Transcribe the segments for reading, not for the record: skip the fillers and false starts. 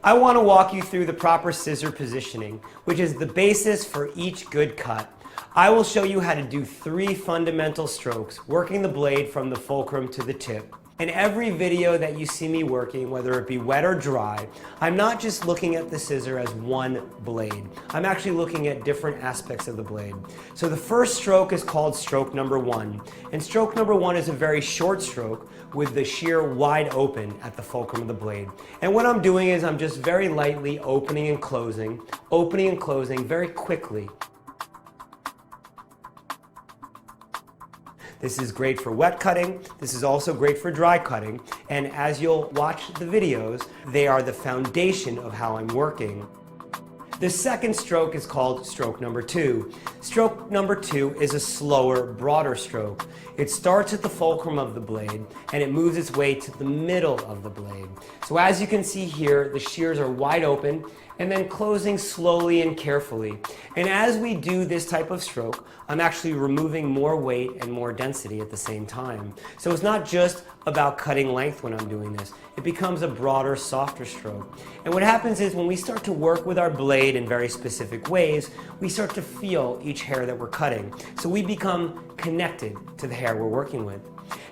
I want to walk you through the proper scissor positioning, which is the basis for each good cut. I will show you how to do 3 fundamental strokes, working the blade from the fulcrum to the tip. In every video that you see me working, whether it be wet or dry, I'm not just looking at the scissor as one blade. I'm actually looking at different aspects of the blade. So the first stroke is called stroke number 1. And stroke number 1 is a very short stroke with the shear wide open at the fulcrum of the blade. And what I'm doing is I'm just very lightly opening and closing very quickly. This is great for wet cutting. This is also great for dry cutting. And as you'll watch the videos, they are the foundation of how I'm working. The second stroke is called stroke number 2. Stroke number 2 is a slower, broader stroke. It starts at the fulcrum of the blade and it moves its way to the middle of the blade. So as you can see here, the shears are wide open and then closing slowly and carefully. And as we do this type of stroke, I'm actually removing more weight and more density at the same time. So it's not just about cutting length when I'm doing this. It becomes a broader, softer stroke. And what happens is when we start to work with our blade in very specific ways, we start to feel each hair that we're cutting. So we become connected to the hair we're working with.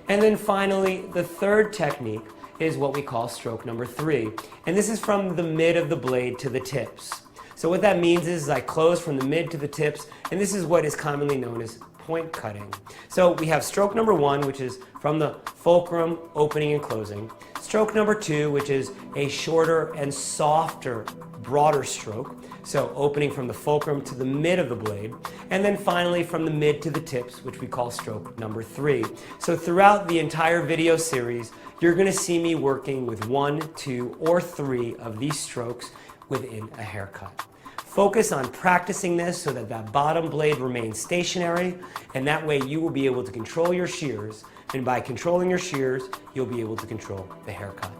And then finally, the third technique is what we call stroke number 3. And this is from the mid of the blade to the tips. So what that means is I close from the mid to the tips, and this is what is commonly known as point cutting. So we have stroke number 1, which is from the fulcrum, opening and closing. Stroke number 2, which is a shorter and softer, broader stroke. So opening from the fulcrum to the mid of the blade. And then finally from the mid to the tips, which we call stroke number 3. So throughout the entire video series, you're going to see me working with 1, 2, or 3 of these strokes within a haircut. Focus on practicing this so that that bottom blade remains stationary, and that way you will be able to control your shears, and by controlling your shears, you'll be able to control the haircut.